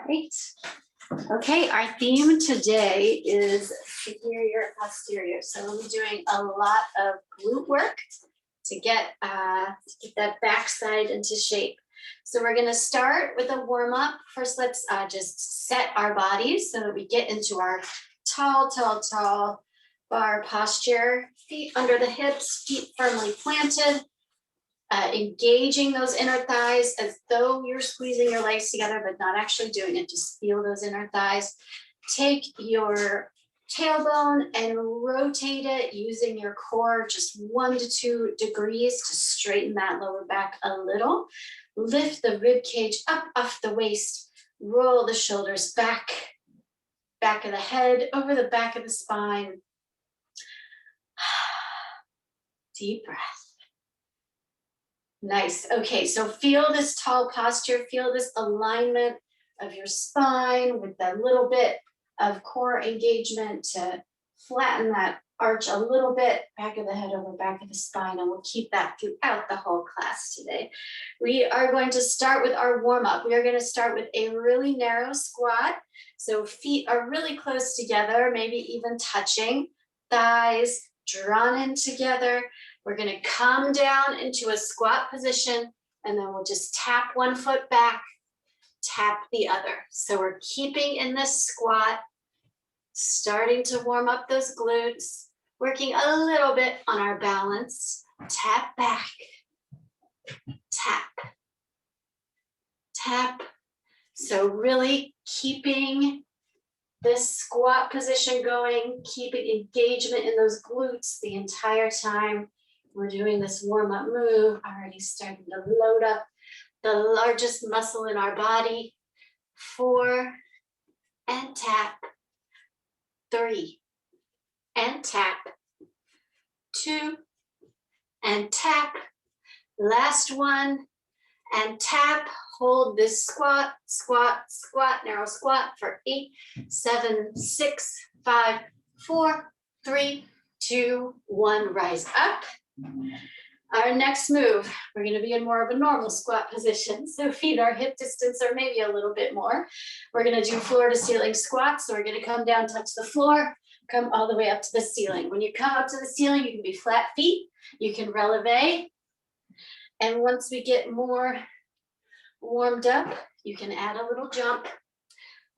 Great. Okay, our theme today is superior posterior. So we'll be doing a lot of glute work to get that backside into shape. So we're going to start with a warm up. First, let's just set our bodies so that we get into our tall bar posture. Feet under the hips, feet firmly planted. Engaging those inner thighs as though you're squeezing your legs together, but not actually doing it. Just feel those inner thighs. Take your tailbone and rotate it using your core just 1 to 2 degrees to straighten that lower back a little. Lift the rib cage up off the waist. Roll the shoulders back of the head, over the back of the spine. Deep breath. Nice. Okay, so feel this tall posture, feel this alignment of your spine with a little bit of core engagement to flatten that arch a little bit, back of the head over back of the spine, and we'll keep that throughout the whole class today. We are going to start with our warm-up. We are going to start with a really narrow squat. So feet are really close together, maybe even touching, thighs drawn in together. We're going to come down into a squat position, and then we'll just tap one foot back, tap the other. So we're keeping in this squat, starting to warm up those glutes, working a little bit on our balance. Tap back, tap, tap. So really keeping this squat position going, keeping engagement in those glutes the entire time. We're doing this warm-up move, already starting to load up the largest muscle in our body. 4, and tap. 3, and tap. 2, and tap. Last one, and tap. Hold this squat, squat, squat, narrow squat for 8, 7, 6, 5, 4, 3, 2, 1. Rise up. Our next move, we're going to be in more of a normal squat position. So feet are hip distance or maybe a little bit more. We're going to do floor to ceiling squats. So we're going to come down, touch the floor, come all the way up to the ceiling. When you come up to the ceiling, you can be flat feet. You can releve. And once we get more warmed up, you can add a little jump.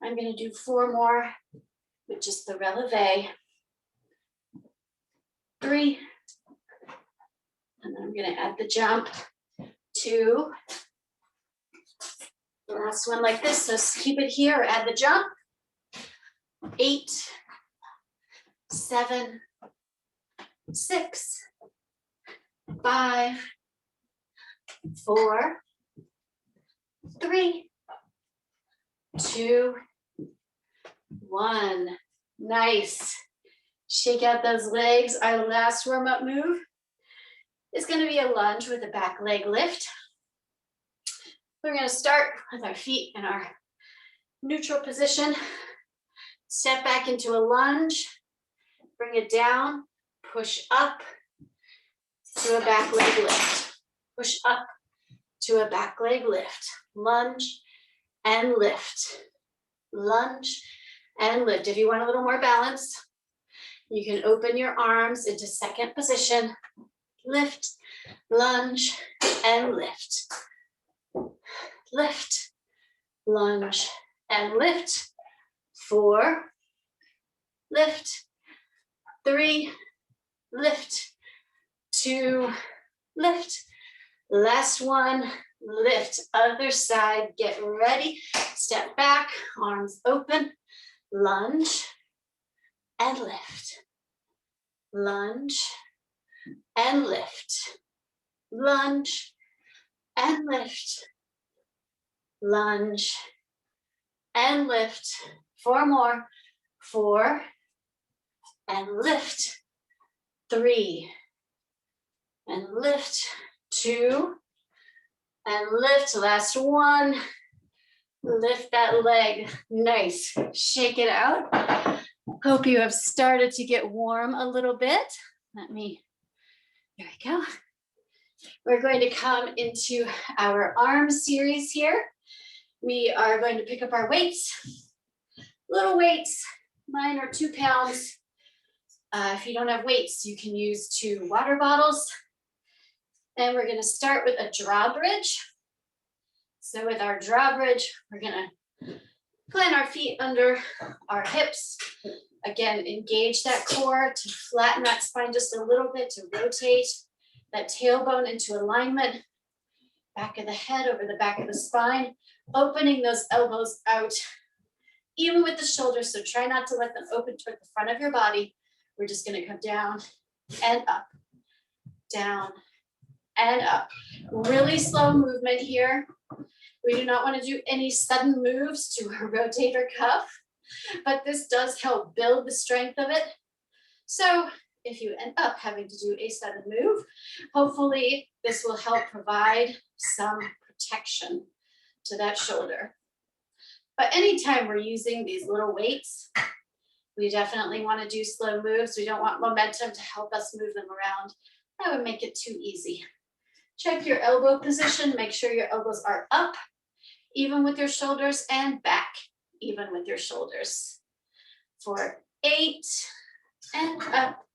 I'm going to do 4 more with just the releve. 3. And then I'm going to add the jump. 2. The last one like this. So keep it here. Add the jump. 8, 7, 6, 5, 4, 3, 2, 1. Nice. Shake out those legs. Our last warm-up move is going to be a lunge with a back leg lift. We're going to start with our feet in our neutral position. Step back into a lunge. Bring it down. Push up to a back leg lift. Push up to a back leg lift. Lunge and lift. Lunge and lift. If you want a little more balance, you can open your arms into second position. Lift, lunge, and lift. Lift, lunge, and lift. 4, lift. 3, lift. 2, lift. Last one, lift. Other side, get ready. Step back, arms open. Lunge, and lift. Lunge, and lift. Lunge, and lift. Lunge, and lift. 4 more. 4, and lift. 3, and lift. 2, and lift. Last one. Lift that leg. Nice. Shake it out. Hope you have started to get warm a little bit. There we go. We're going to come into our arm series here. We are going to pick up our weights, little weights. Mine are 2 pounds. If you don't have weights, you can use 2 water bottles. And we're gonna start with a drawbridge. So with our drawbridge, we're gonna plant our feet under our hips. Again, engage that core to flatten that spine just a little bit, to rotate that tailbone into alignment. Back of the head over the back of the spine, opening those elbows out, even with the shoulders. So try not to let them open toward the front of your body. We're just gonna come down and up, down and up. Really slow movement here. We do not want to do any sudden moves to a rotator cuff, but this does help build the strength of it. So if you end up having to do a sudden move, hopefully this will help provide some protection to that shoulder. But anytime we're using these little weights, we definitely want to do slow moves. We don't want momentum to help us move them around. That would make it too easy. Check your elbow position. Make sure your elbows are up, even with your shoulders, and back, even with your shoulders. For 8 and up,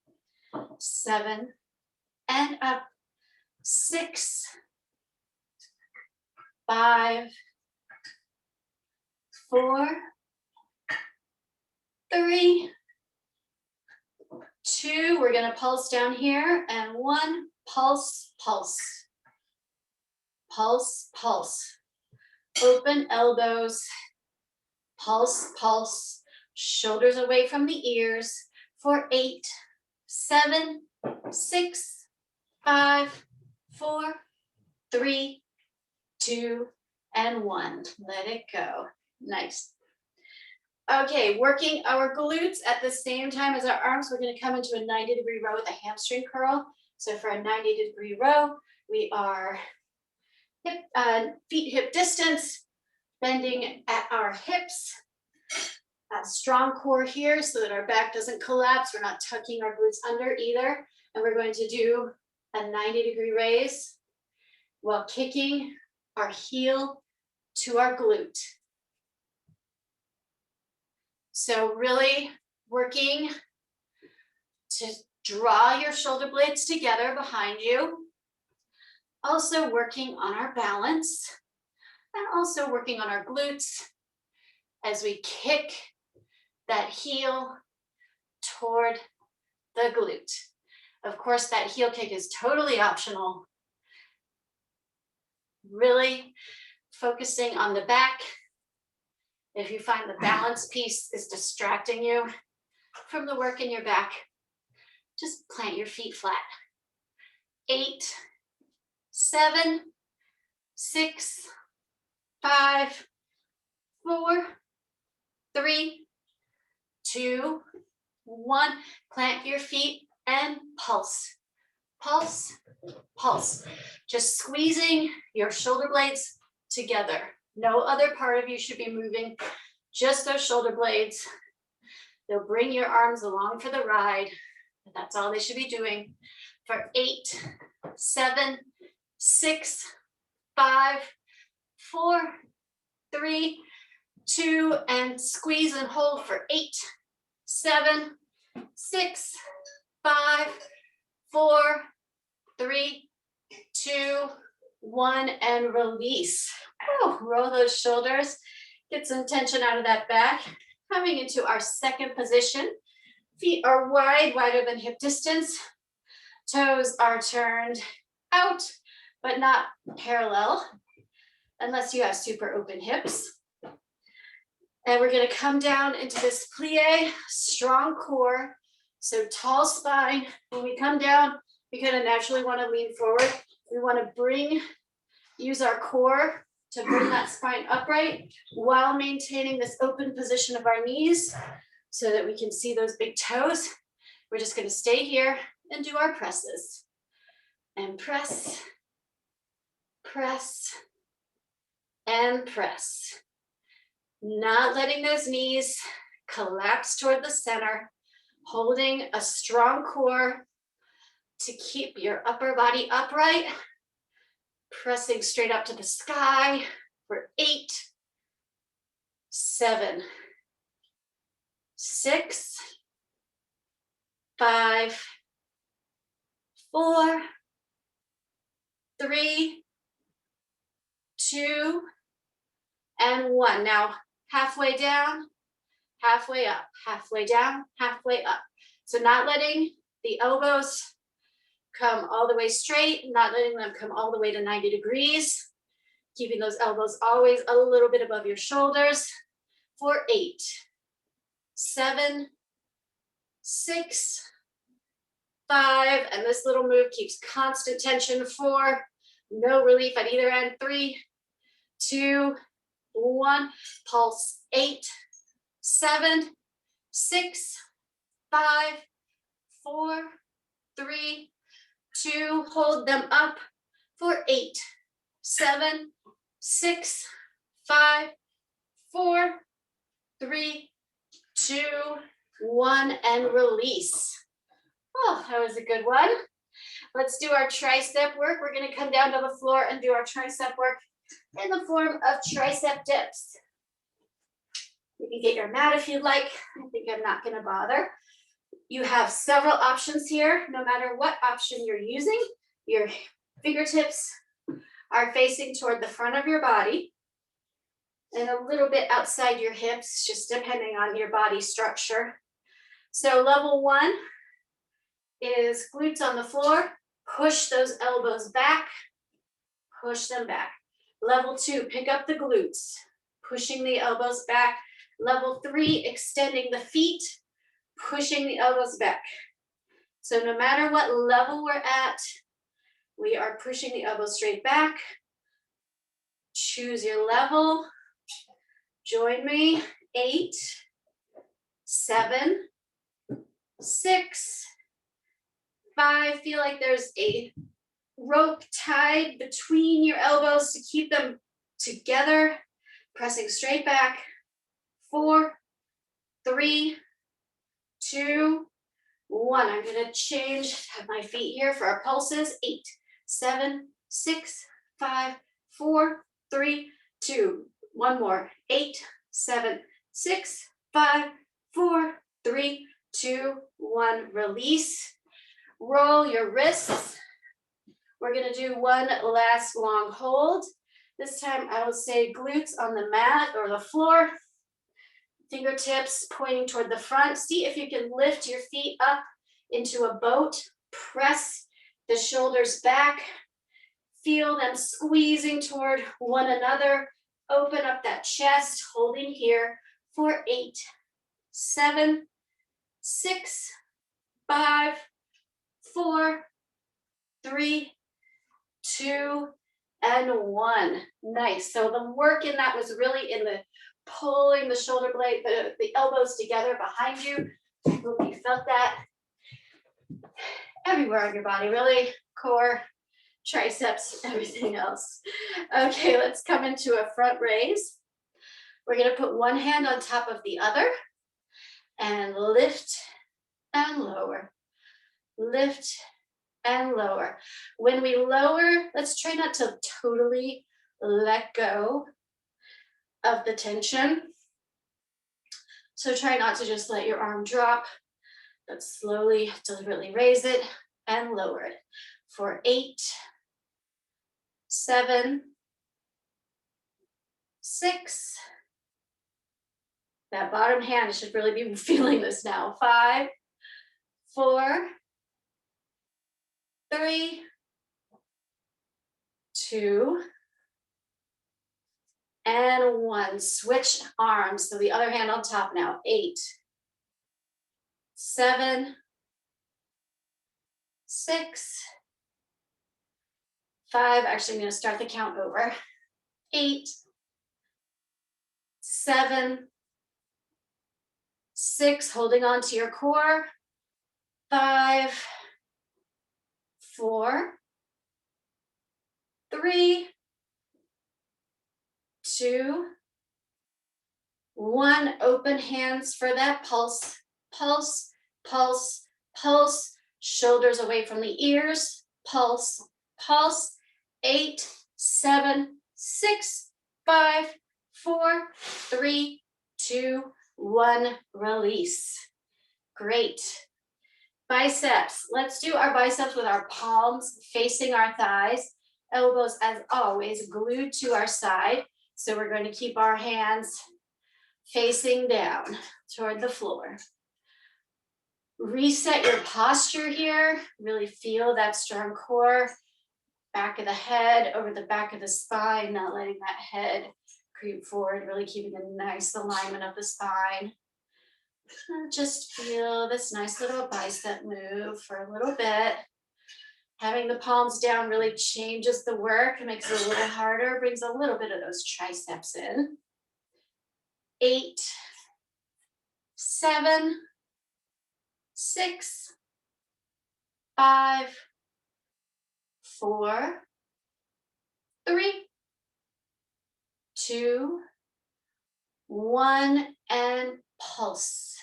7 and up, 6, 5, 4, 3, 2, we're gonna pulse down here, and 1, pulse, pulse, pulse, pulse. Open elbows, pulse, pulse, shoulders away from the ears for 8, 7, 6, 5, 4, 3, 2, and 1. Let it go. Nice. Okay, working our glutes at the same time as our arms. We're going to come into a 90-degree row with a hamstring curl. So for a 90-degree row, we are feet hip distance, bending at our hips. A strong core here so that our back doesn't collapse. We're not tucking our glutes under either. And we're going to do a 90-degree raise while kicking our heel to our glute. So really working to draw your shoulder blades together behind you. Also working on our balance and also working on our glutes as we kick that heel toward the glute. Of course, that heel kick is totally optional. Really focusing on the back. If you find the balance piece is distracting you from the work in your back, just plant your feet flat. 8, 7, 6, 5, 4, 3, 2, 1. Plant your feet and pulse, pulse, pulse. Just squeezing your shoulder blades together. No other part of you should be moving, just those shoulder blades. They'll bring your arms along for the ride, but that's all they should be doing. For 8, 7, 6, 5, 4, 3, 2, and squeeze and hold for 8, 7, 6, 5, 4, 3, 2, 1, and release. Oh, roll those shoulders, get some tension out of that back. Coming into our second position. Feet are wide, wider than hip distance. Toes are turned out, but not parallel, unless you have super open hips. And we're gonna come down into this plie, strong core. So tall spine. When we come down, we kind of naturally wanna lean forward. We wanna use our core to bring that spine upright while maintaining this open position of our knees so that we can see those big toes. We're just gonna stay here and do our presses. And press, press, and press. Not letting those knees collapse toward the center, holding a strong core to keep your upper body upright, pressing straight up to the sky for 8, 7, 6, 5, 4, 3, 2, and 1. Now, halfway down, halfway up, halfway down, halfway up. So not letting the elbows come all the way straight, not letting them come all the way to 90 degrees, keeping those elbows always a little bit above your shoulders for 8, 7, 6, 5, and this little move keeps constant tension. 4, no relief at either end. 3, 2, 1, pulse. 8, 7, 6, 5, 4, 3, 2, hold them up for 8, 7, 6, 5, 4, 3, 2, 1, and release. Oh, that was a good one. Let's do our tricep work. We're going to come down to the floor and do our tricep work in the form of tricep dips. You can get your mat if you'd like. I think I'm not going to bother. You have several options here. No matter what option you're using, your fingertips are facing toward the front of your body and a little bit outside your hips, just depending on your body structure. So level 1 is glutes on the floor. Push those elbows back, push them back. Level 2, pick up the glutes, pushing the elbows back. Level 3, extending the feet, pushing the elbows back. So no matter what level we're at, we are pushing the elbows straight back. Choose your level. Join me. 8, 7, 6, 5. Feel like there's a rope tied between your elbows to keep them together, pressing straight back. 4, 3, 2, 1. I'm going to change, have my feet here for our pulses. 8, 7, 6, 5, 4, 3, 2. One more. 8, 7, 6, 5, 4, 3, 2, 1. Release. Roll your wrists. We're going to do one last long hold. This time I will say glutes on the mat or the floor. Fingertips pointing toward the front. See if you can lift your feet up into a boat. Press the shoulders back. Feel them squeezing toward one another. Open up that chest, holding here for 8, 7, 6, 5, 4, 3, 2, and 1. Nice. So the work in that was really in the pulling the shoulder blade, the elbows together behind you. I hope you felt that everywhere on your body, really. Core, triceps, everything else. Okay, let's come into a front raise. We're going to put one hand on top of the other and lift and lower. Lift and lower. When we lower, let's try not to totally let go of the tension. So try not to just let your arm drop, but slowly, deliberately raise it and lower it for 8, 7, 6. That bottom hand should really be feeling this now. 5, 4, 3, 2, and 1. Switch arms. So the other hand on top now. 8, 7, 6, 5. Actually, I'm going to start the count over. 8, 7, 6. Holding on to your core. 5, 4, 3, 2, 1. Open hands for that pulse. Pulse, pulse, pulse. Shoulders away from the ears. Pulse, pulse. 8, 7, 6, 5, 4, 3, 2, 1, release. Great. Biceps. Let's do our biceps with our palms facing our thighs. Elbows, as always, glued to our side. So we're going to keep our hands facing down toward the floor. Reset your posture here. Really feel that strong core. Back of the head, over the back of the spine, not letting that head creep forward, really keeping a nice alignment of the spine. Just feel this nice little bicep move for a little bit. Having the palms down really changes the work, makes it a little harder, brings a little bit of those triceps in. 8, 7, 6, 5, 4, 3, 2, 1, and pulse.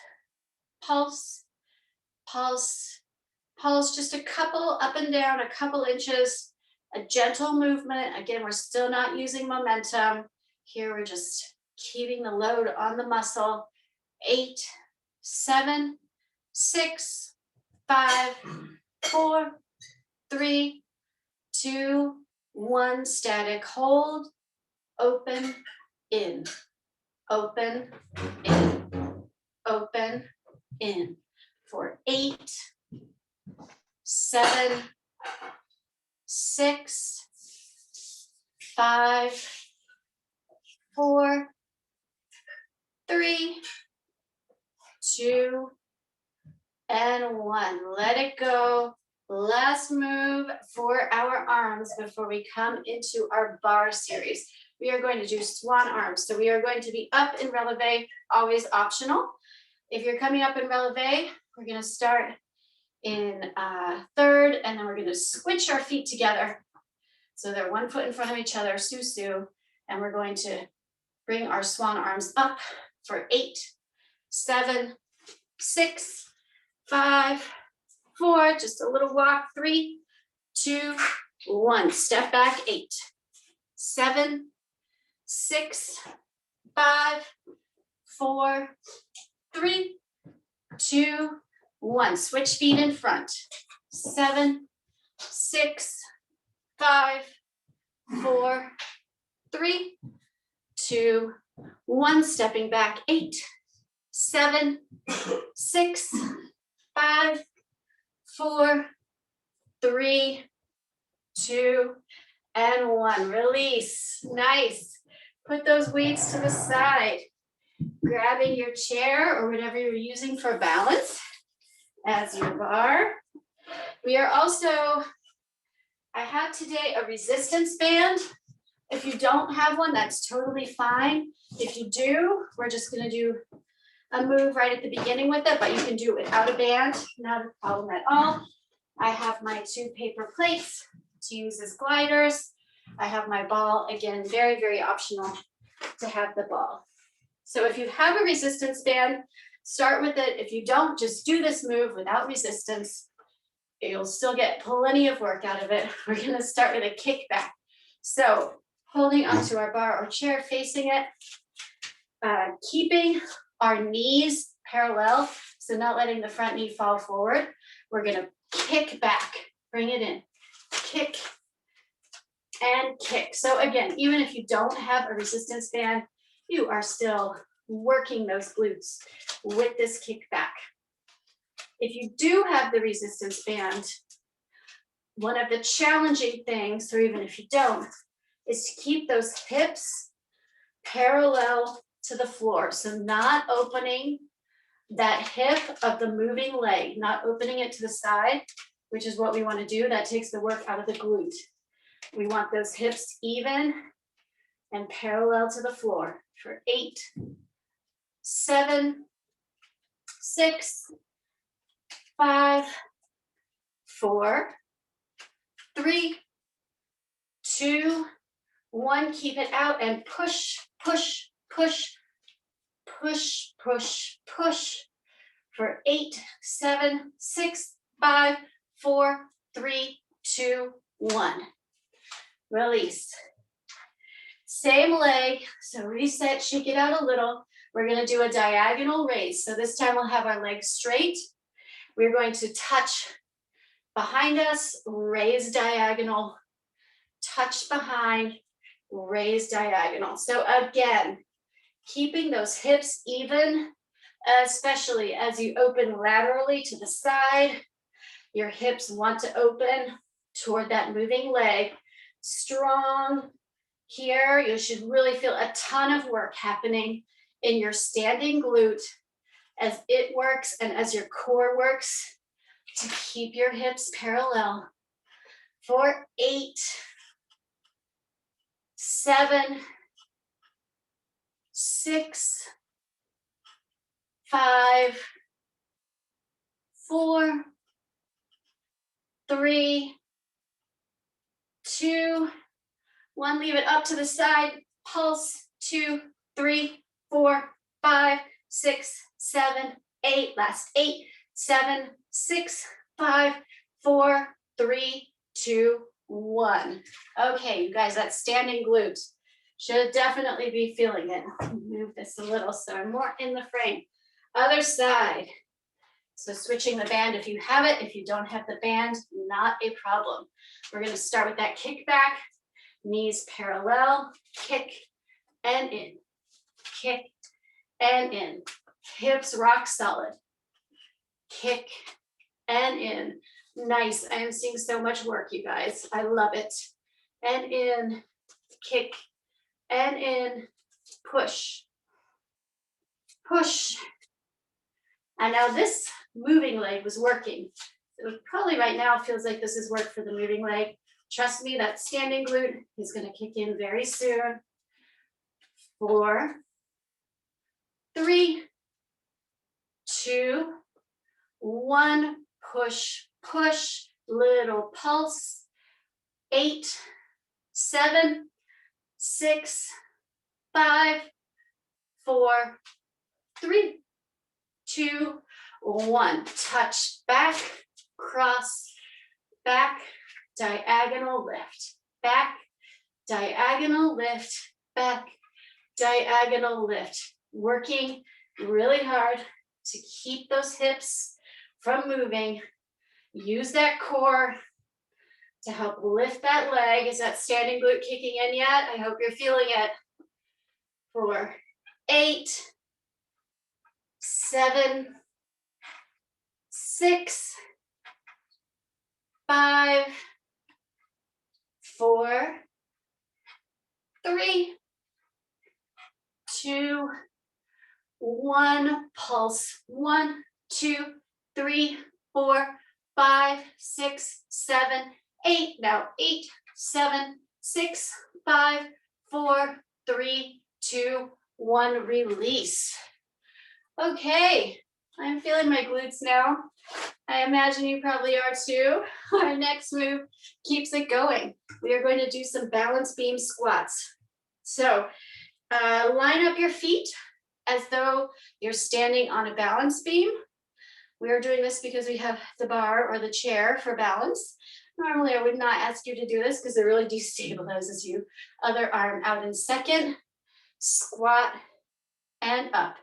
Pulse, pulse, pulse, just a couple up and down, a couple inches, a gentle movement. Again, we're still not using momentum. Here we're just keeping the load on the muscle. 8, 7, 6, 5, 4, 3, 2, 1, static hold, open, in, open, in, open, in, for 8, 7, 6, 5, 4, 3, 2, and 1. Let it go. Last move for our arms before we come into our bar series. We are going to do swan arms. So we are going to be up in releve, always optional. If you're coming up in releve, we're going to start in third, and then we're going to switch our feet together. So they're one foot in front of each other, su-su, and we're going to bring our swan arms up for 8, 7, 6, 5, 4, just a little walk, 3, 2, 1, step back, 8, 7, 6, 5, 4, 3, 2, 1, switch feet in front, 7, 6, 5, 4, 3, 2, 1, stepping back, 8, 7, 6, 5, 4, 3, 2, and 1. Release. Nice. Put those weights to the side. Grabbing your chair or whatever you're using for balance as your bar. We are also, I have today a resistance band. If you don't have one, that's totally fine. If you do, we're just going to do a move right at the beginning with it, but you can do it without a band, not a problem at all. I have my 2 paper plates to use as gliders. I have my ball, again, very, very optional to have the ball. So if you have a resistance band, start with it. If you don't, just do this move without resistance. You'll still get plenty of work out of it. We're going to start with a kickback. So holding onto our bar or chair, facing it, keeping our knees parallel, so not letting the front knee fall forward. We're going to kick back, bring it in, kick and kick. So again, even if you don't have a resistance band, you are still working those glutes with this kickback. If you do have the resistance band, one of the challenging things, or even if you don't, is to keep those hips parallel to the floor. So not opening that hip of the moving leg, not opening it to the side, which is what we want to do. That takes the work out of the glute. We want those hips even and parallel to the floor for 8, 7, 6, 5, 4, 3, 2, 1. Keep it out and push, push, push, push, push, push for 8, 7, 6, 5, 4, 3, 2, 1. Release. Same leg, so reset, shake it out a little. We're gonna do a diagonal raise. So this time we'll have our legs straight. We're going to touch behind us, raise diagonal, touch behind, raise diagonal. So again, keeping those hips even, especially as you open laterally to the side. Your hips want to open toward that moving leg. Strong here. You should really feel a ton of work happening in your standing glute as it works and as your core works to keep your hips parallel. For 8, 7, 6, 5, 4, 3, 2, 1. Leave it up to the side. Pulse. 2, 3, 4, 5, 6, 7, 8. Last 8, 7, 6, 5, 4, 3, 2, 1. Okay, you guys, that standing glute should definitely be feeling it. Move this a little so I'm more in the frame. Other side. So switching the band if you have it. If you don't have the band, not a problem. We're going to start with that kick back. Knees parallel, kick and in, kick and in. Hips rock solid, kick and in. Nice. I am seeing so much work, you guys. I love it. And in, kick and in, push, push. And now this moving leg was working. It probably right now feels like this is work for the moving leg. Trust me, that standing glute is going to kick in very soon. 4, 3, 2, 1. Push, push, little pulse. 8, 7, 6, 5, 4, 3, 2, 1. Touch back, cross, back, diagonal lift, back, diagonal lift, back, diagonal lift. Working really hard to keep those hips from moving. Use that core to help lift that leg. Is that standing glute kicking in yet? I hope you're feeling it. 4, 8, 7, 6, 5, 4, 3, 2, 1. Pulse. 1, 2, 3, 4, 5, 6, 7, 8. Now 8, 7, 6, 5, 4, 3, 2, 1. Release. Okay, I'm feeling my glutes now. I imagine you probably are too. Our next move keeps it going. We are going to do some balance beam squats. So line up your feet as though you're standing on a balance beam. We are doing this because we have the bar or the chair for balance. Normally I would not ask you to do this because it really destabilizes you. Other arm out in second, squat and up,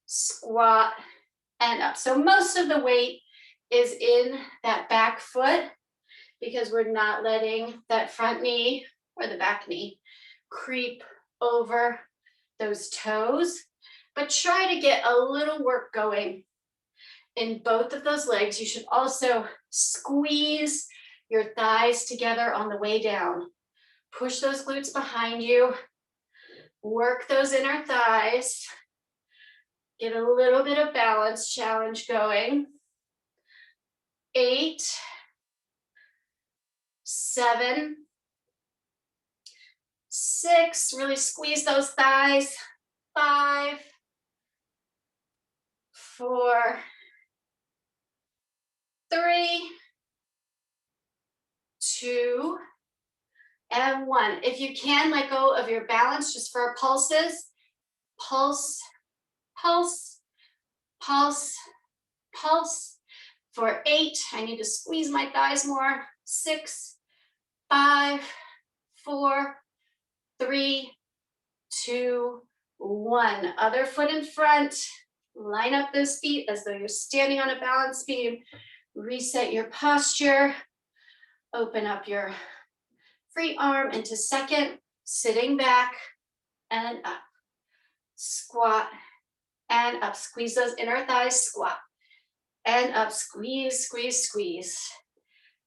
squat and up. So most of the weight is in that back foot because we're not letting that front knee or the back knee creep over those toes, but try to get a little work going in both of those legs. You should also squeeze your thighs together on the way down. Push those glutes behind you. Work those inner thighs. Get a little bit of balance challenge going. 8, 7, 6, really squeeze those thighs. 5, 4, 3, 2, and 1. If you can, let go of your balance just for pulses. Pulse, pulse, pulse, pulse. For 8, I need to squeeze my thighs more. 6, 5, 4, 3, 2, 1. Other foot in front. Line up those feet as though you're standing on a balance beam. Reset your posture. Open up your free arm into second, sitting back and up. Squat and up. Squeeze those inner thighs, squat. And up, squeeze, squeeze, squeeze.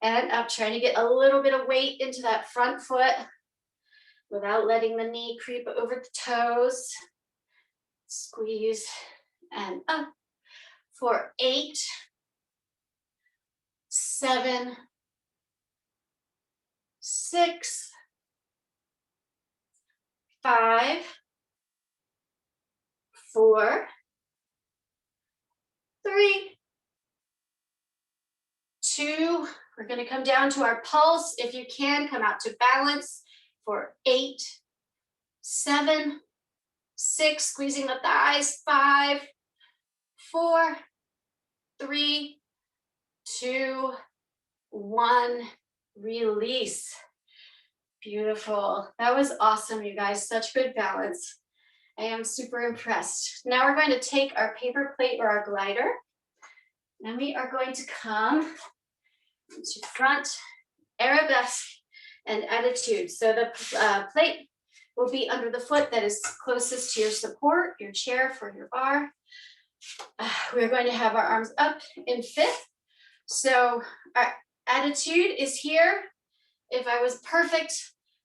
And up, trying to get a little bit of weight into that front foot without letting the knee creep over the toes. Squeeze and up. For 8, 7, 6, 5, 4, 3, 2. We're going to come down to our pulse. If you can, come out to balance for 8, 7, 6, squeezing the thighs, 5, 4, 3, 2, 1, release. Beautiful. That was awesome, you guys. Such good balance. I am super impressed. Now we're going to take our paper plate or our glider, and we are going to come to front, arabesque, and attitude. So the plate will be under the foot that is closest to your support, your chair for your bar. We're going to have our arms up in fifth. So our attitude is here. If I was perfect,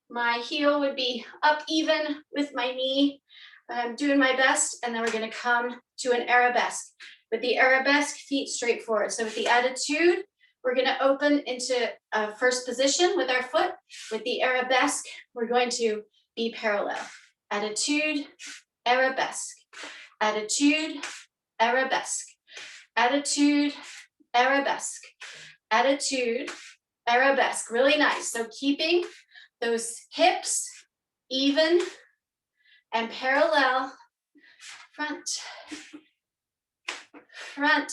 my heel would be up even with my knee. I'm doing my best, and then we're going to come to an arabesque. With the arabesque, feet straight forward. So with the attitude, we're going to open into a first position with our foot. With the arabesque, we're going to be parallel. Attitude, arabesque. Attitude, arabesque. Attitude, arabesque. Attitude, arabesque. Really nice. So keeping those hips even and parallel. Front, front,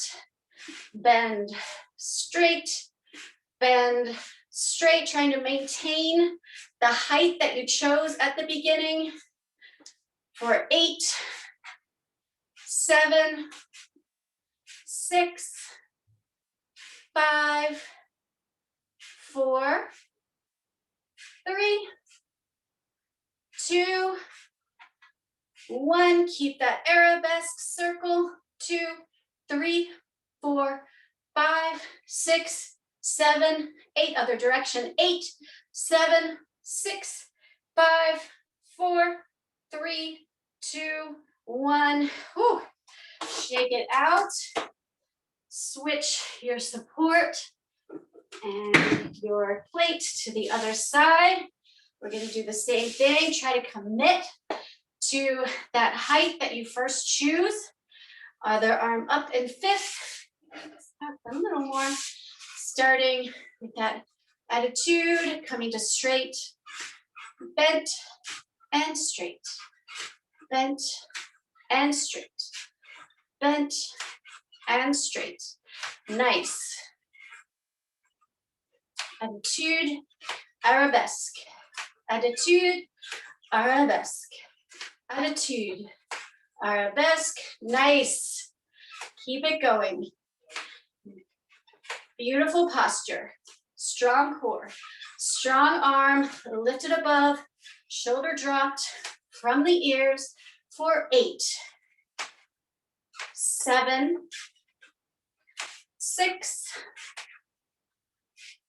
bend, straight, bend, straight, trying to maintain the height that you chose at the beginning. For 8, 7, 6, 5, 4, 3, 2, 1. Keep that arabesque circle. 2, 3, 4, 5, 6, 7, 8. Other direction. 8, 7, 6, 5, 4, 3, 2, 1. Whew. Shake it out. Switch your support and your plate to the other side. We're going to do the same thing. Try to commit to that height that you first choose. Other arm up in fifth. A little more. Starting with that attitude, coming to straight, bent and straight, bent and straight, bent and straight. Nice. Attitude, arabesque. Attitude, arabesque. Attitude, arabesque. Nice. Keep it going. Beautiful posture. Strong core. Strong arm lifted above. Shoulder dropped from the ears for 8, 7, 6,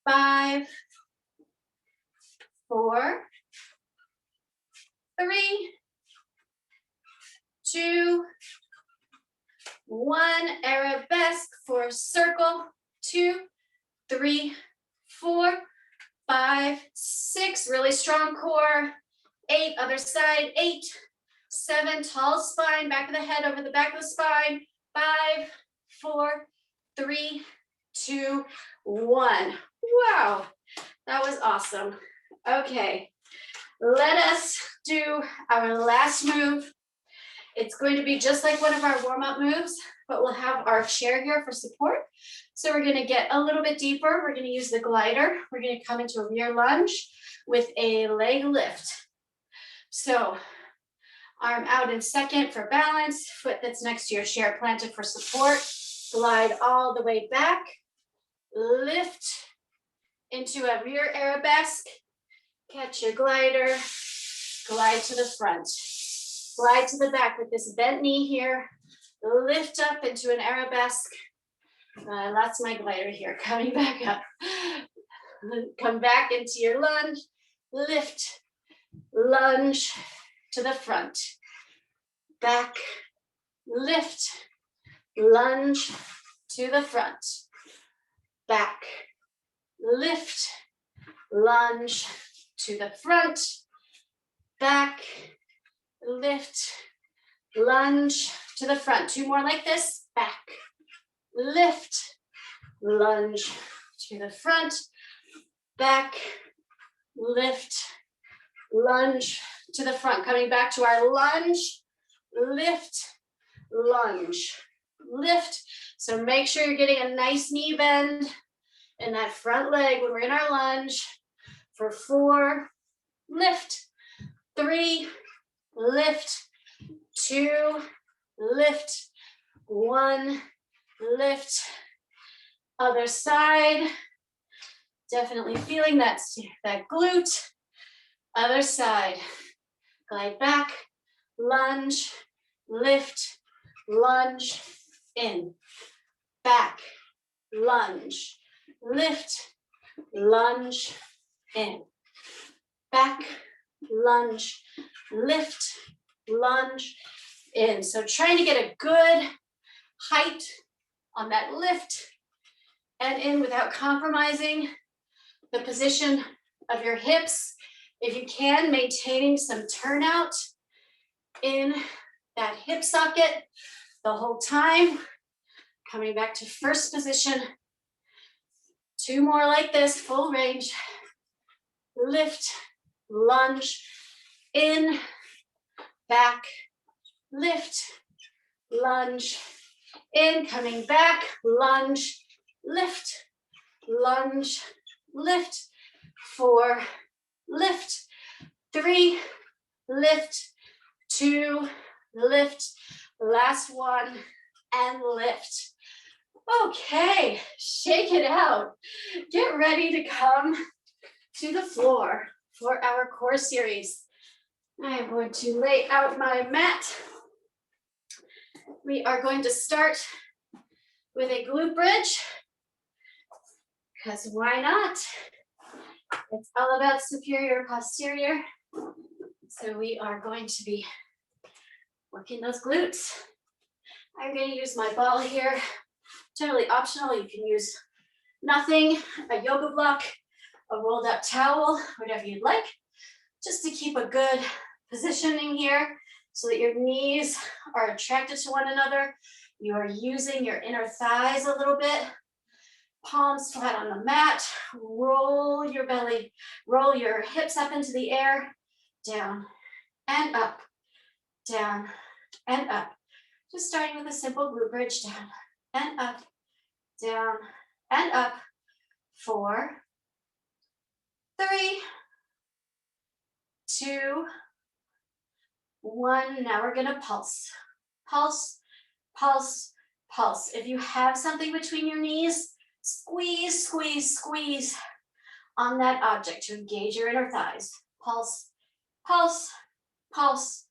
5, 4, 3, 2, 1. Arabesque for circle. 2, 3, 4, 5, 6. Really strong core. 8. Other side. 8, 7. Tall spine. Back of the head over the back of the spine. 5, 4, 3, 2, 1. Wow, that was awesome. Okay, let us do our last move. It's going to be just like one of our warm-up moves, but we'll have our chair here for support. So we're going to get a little bit deeper. We're going to use the glider. We're going to come into a rear lunge with a leg lift. So Arm out in second for balance. Foot that's next to your chair planted for support. Glide all the way back. Lift into a rear arabesque. Catch your glider. Glide to the front. Glide to the back with this bent knee here. Lift up into an arabesque. That's my glider here. Coming back up. Come back into your lunge. Lift. Lunge to the front. Back. Lift. Lunge to the front. Back. Lift. Lunge to the front. Back. Lift. Lunge to the front. Two more like this. Back. Lift. Lunge to the front. Back. Lift. Lunge to the front. Coming back to our lunge. Lift. Lunge. Lift. So make sure you're getting a nice knee bend in that front leg when we're in our lunge. For 4, lift. 3, lift. 2, lift. 1, lift. Other side. Definitely feeling that glute. Other side. Glide back. Lunge. Lift. Lunge. In. Back. Lunge. Lift. Lunge. In. Back. Lunge. Lift. Lunge. In. So trying to get a good height on that lift and in without compromising the position of your hips. If you can, maintaining some turnout in that hip socket the whole time. Coming back to first position. 2 more like this, full range. Lift, lunge, in, back, lift, lunge, in, coming back, lunge, lift, lunge, lift. 4, lift. 3, lift. 2, lift. Last one, and lift. Okay, shake it out. Get ready to come to the floor for our core series. I'm going to lay out my mat. We are going to start with a glute bridge, because why not? It's all about superior posterior. So we are going to be working those glutes. I'm going to use my ball here. Totally optional. You can use nothing, a yoga block, a rolled up towel, whatever you'd like, just to keep a good positioning here so that your knees are attracted to one another. You are using your inner thighs a little bit. Palms flat on the mat. Roll your belly, roll your hips up into the air, down and up, down and up. Just starting with a simple glute bridge, down and up, down and up. 4, 3, 2, 1. Now we're gonna pulse. Pulse, pulse, pulse. If you have something between your knees, squeeze, squeeze, squeeze on that object to engage your inner thighs. Pulse, pulse, pulse,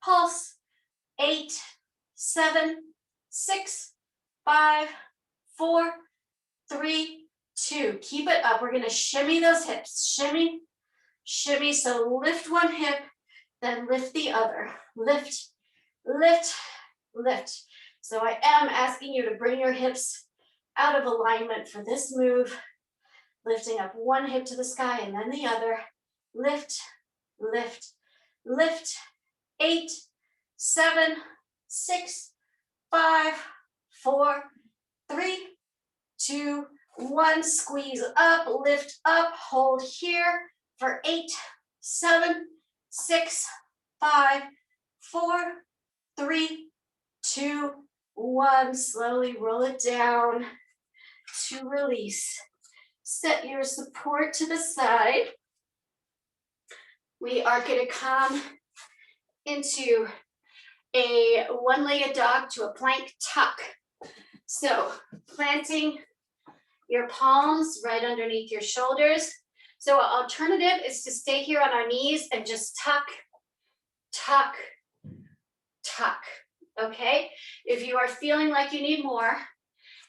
pulse. 8, 7, 6, 5, 4, 3, 2. Keep it up. We're gonna shimmy those hips. Shimmy, shimmy. So lift one hip, then lift the other. Lift, lift, lift. So I am asking you to bring your hips out of alignment for this move. Lifting up one hip to the sky and then the other. Lift, lift, lift. 8, 7, 6, 5, 4, 3, 2, 1. Squeeze up, lift up, hold here for 8, 7, 6, 5, 4, 3, 2, 1. Slowly roll it down to release. Set your support to the side. We are going to come into a one-legged dog to a plank tuck. So planting your palms right underneath your shoulders. So an alternative is to stay here on our knees and just tuck, tuck, tuck, okay? If you are feeling like you need more,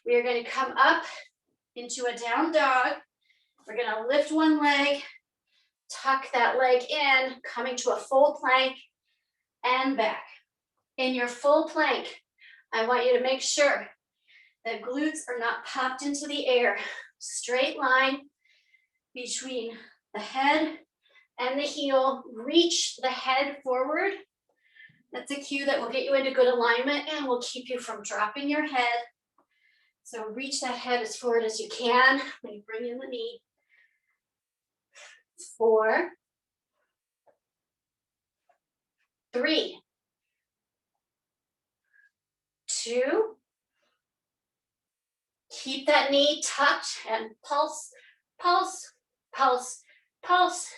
we are going to come up into a down dog. We're going to lift one leg, tuck that leg in, coming to a full plank and back. In your full plank, I want you to make sure that glutes are not popped into the air. Straight line between the head and the heel. Reach the head forward. That's a cue that will get you into good alignment and will keep you from dropping your head. So reach that head as forward as you can when you bring in the knee. 4, 3, 2, keep that knee tucked and pulse, pulse, pulse, pulse.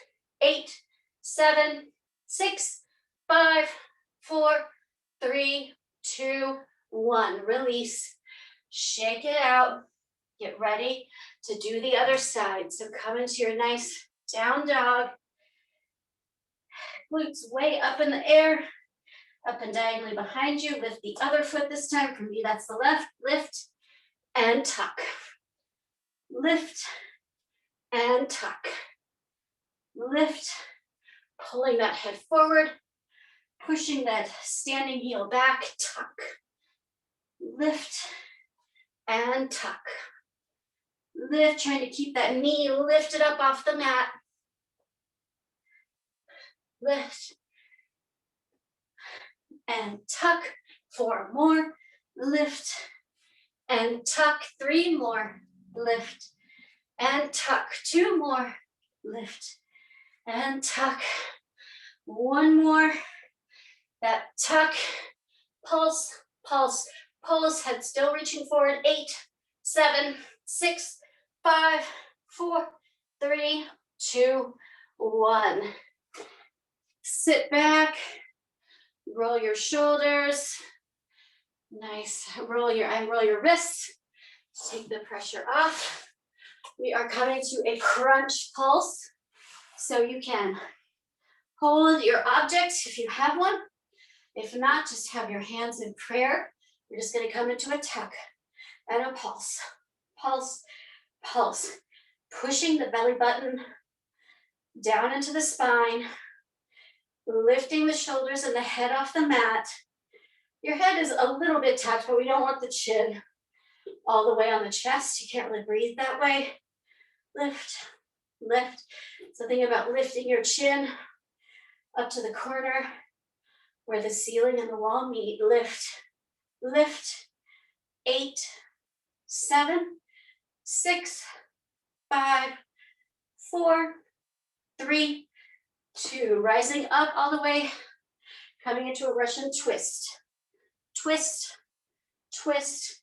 8, 7, 6, 5, 4, 3, 2, 1. Release. Shake it out. Get ready to do the other side. So come into your nice down dog. Glutes way up in the air, up and diagonally behind you. Lift the other foot this time. For me, that's the left. Lift and tuck. Lift and tuck. Lift, pulling that head forward, pushing that standing heel back, tuck. Lift and tuck. Lift, trying to keep that knee lifted up off the mat. Lift and tuck. 4 more. Lift and tuck. 3 more. Lift and tuck. 2 more. Lift and tuck. 1 more. That tuck. Pulse, pulse, pulse. Head still reaching forward. 8, 7, 6, 5, 4, 3, 2, 1. Sit back. Roll your shoulders. Nice. Roll your wrists. Take the pressure off. We are coming to a crunch pulse. So you can hold your object if you have one. If not, just have your hands in prayer. You're just going to come into a tuck and a pulse. Pulse, pulse. Pushing the belly button down into the spine. Lifting the shoulders and the head off the mat. Your head is a little bit tucked, but we don't want the chin all the way on the chest. You can't really breathe that way. Lift, lift. So think about lifting your chin up to the corner where the ceiling and the wall meet. Lift, lift. 8, 7, 6, 5, 4, 3, 2. Rising up all the way, coming into a Russian twist. Twist, twist,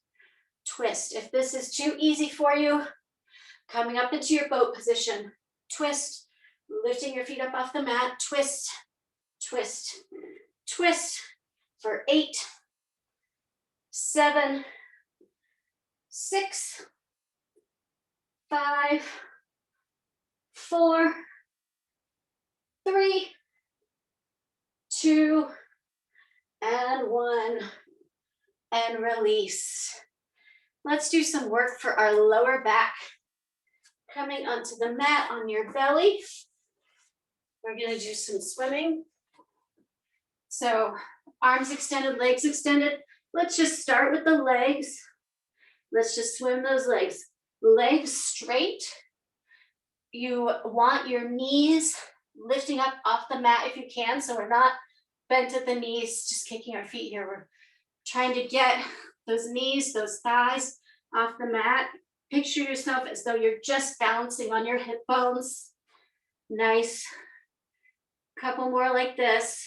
twist. If this is too easy for you, coming up into your boat position. Twist, lifting your feet up off the mat. Twist, twist, twist for 8, 7, 6, 5, 4, 3, 2, and 1, and release. Let's do some work for our lower back. Coming onto the mat on your belly. We're gonna do some swimming. So arms extended, legs extended. Let's just start with the legs. Let's just swim those legs. Legs straight. You want your knees lifting up off the mat if you can, so we're not bent at the knees, just kicking our feet here. We're trying to get those knees, those thighs off the mat. Picture yourself as though you're just balancing on your hip bones. Nice. Couple more like this.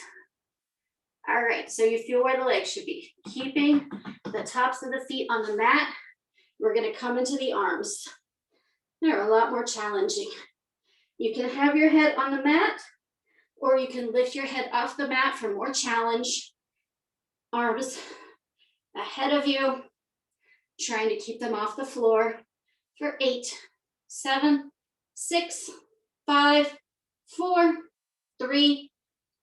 All right, so you feel where the legs should be. Keeping the tops of the feet on the mat. We're gonna come into the arms. They're a lot more challenging. You can have your head on the mat, or you can lift your head off the mat for more challenge. Arms ahead of you, trying to keep them off the floor for 8, 7, 6, 5, 4, 3,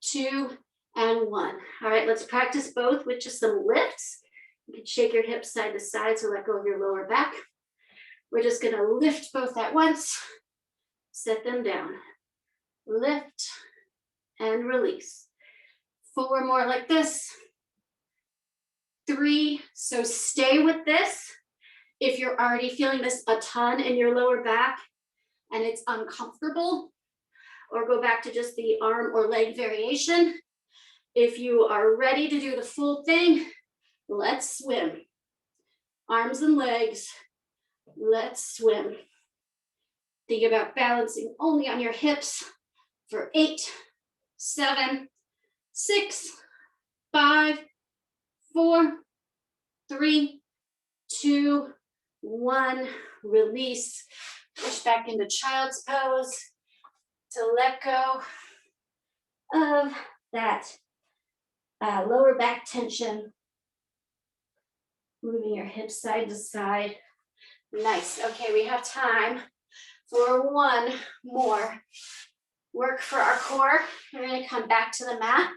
2, and 1. All right, let's practice both with just some lifts. You can shake your hips side to side, so let go of your lower back. We're just gonna lift both at once, set them down. Lift and release. 4 more like this. 3, so stay with this. If you're already feeling this a ton in your lower back and it's uncomfortable, or go back to just the arm or leg variation. If you are ready to do the full thing, let's swim. Arms and legs, let's swim. Think about balancing only on your hips for 8, 7, 6, 5, 4, 3, 2, 1. Release. Push back into child's pose to let go of that lower back tension. Moving your hips side to side. Nice. Okay, we have time for one more work for our core. We're going to come back to the mat.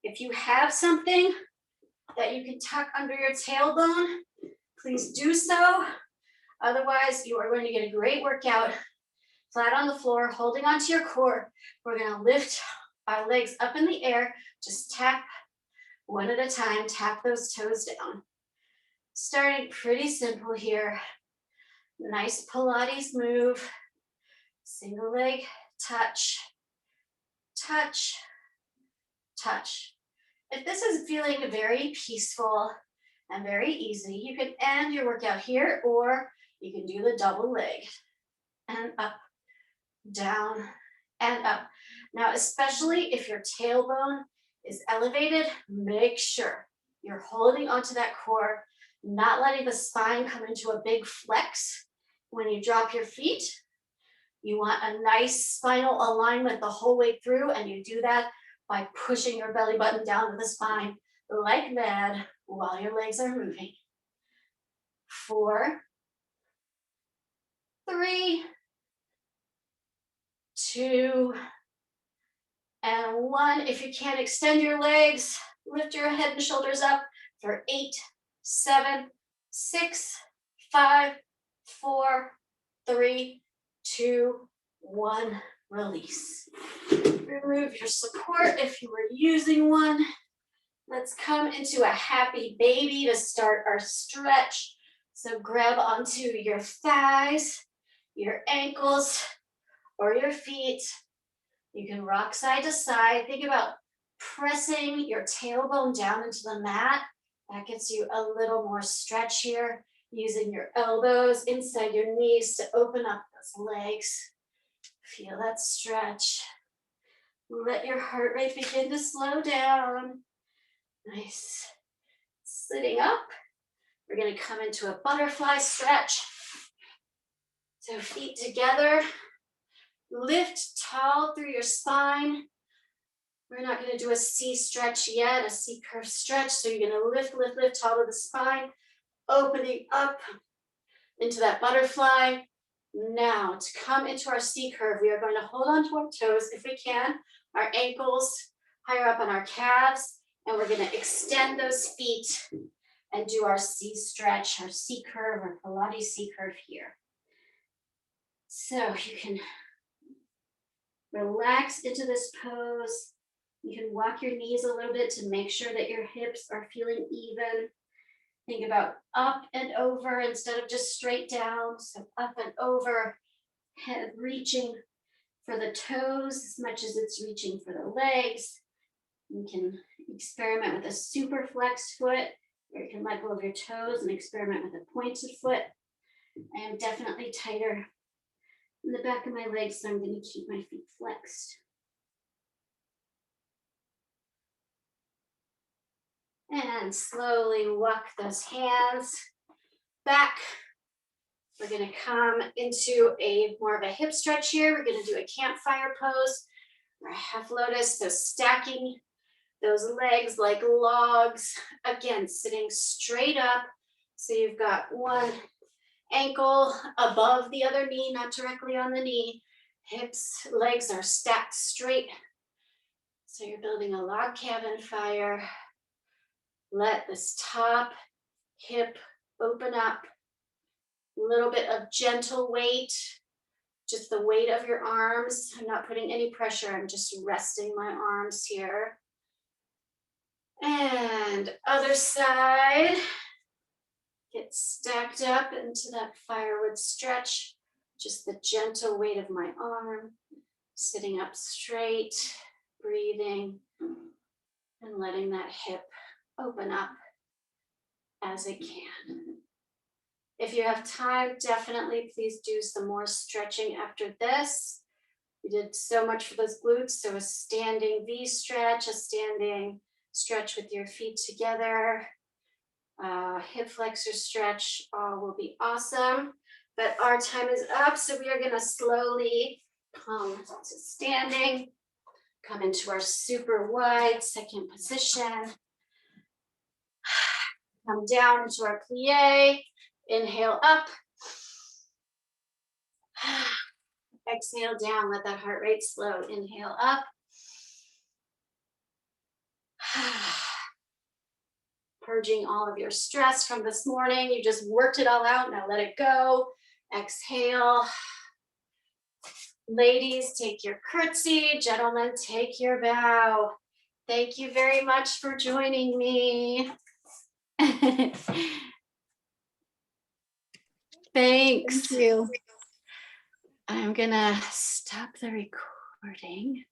If you have something that you can tuck under your tailbone, please do so. Otherwise, you are going to get a great workout flat on the floor, holding onto your core. We're going to lift our legs up in the air. Just tap one at a time. Tap those toes down. Starting pretty simple here. Nice Pilates move. Single leg, touch, touch, touch. If this is feeling very peaceful and very easy, you can end your workout here, or you can do the double leg. And up, down, and up. Now, especially if your tailbone is elevated, make sure you're holding onto that core, not letting the spine come into a big flex when you drop your feet. You want a nice spinal alignment the whole way through, and you do that by pushing your belly button down to the spine like mad while your legs are moving. 4, 3, 2, and 1. If you can't extend your legs, lift your head and shoulders up for 8, 7, 6, 5, 4, 3, 2, 1. Release. Remove your support if you were using one. Let's come into a happy baby to start our stretch. So grab onto your thighs, your ankles, or your feet. You can rock side to side. Think about pressing your tailbone down into the mat. That gets you a little more stretch here. Using your elbows inside your knees to open up those legs. Feel that stretch. Let your heart rate begin to slow down. Nice. Sitting up. We're going to come into a butterfly stretch. So feet together. Lift tall through your spine. We're not going to do a C stretch yet, a C curve stretch. So you're going to lift, lift, lift tall to the spine, opening up into that butterfly. Now, to come into our C curve, we are going to hold on to our toes if we can, our ankles higher up on our calves, and we're going to extend those feet and do our C stretch, our C curve, or Pilates C curve here. So you can relax into this pose. You can walk your knees a little bit to make sure that your hips are feeling even. Think about up and over instead of just straight down. So up and over, head reaching for the toes as much as it's reaching for the legs. You can experiment with a super flexed foot, or you can let go of your toes and experiment with a pointed foot. I am definitely tighter in the back of my legs, so I'm going to keep my feet flexed. And slowly walk those hands back. We're going to come into more of a hip stretch here. We're going to do a campfire pose or a half lotus. So stacking those legs like logs. Again, sitting straight up. So you've got one ankle above the other knee, not directly on the knee. Hips, legs are stacked straight. So you're building a log cabin fire. Let this top hip open up. A little bit of gentle weight, just the weight of your arms. I'm not putting any pressure. I'm just resting my arms here. And other side. Get stacked up into that firewood stretch. Just the gentle weight of my arm. Sitting up straight, breathing, and letting that hip open up as it can. If you have time, definitely please do some more stretching after this. We did so much for those glutes. So a standing V stretch, a standing stretch with your feet together, hip flexor stretch, all will be awesome. But our time is up, so we are gonna slowly come to standing, come into our super wide second position. Come down into our plie, inhale up. Exhale down, let that heart rate slow. Inhale up. Purging all of your stress from this morning. You just worked it all out, now let it go. Exhale. Ladies, take your curtsy. Gentlemen, take your bow. Thank you very much for joining me. Thanks. Thank you. I'm gonna stop the recording.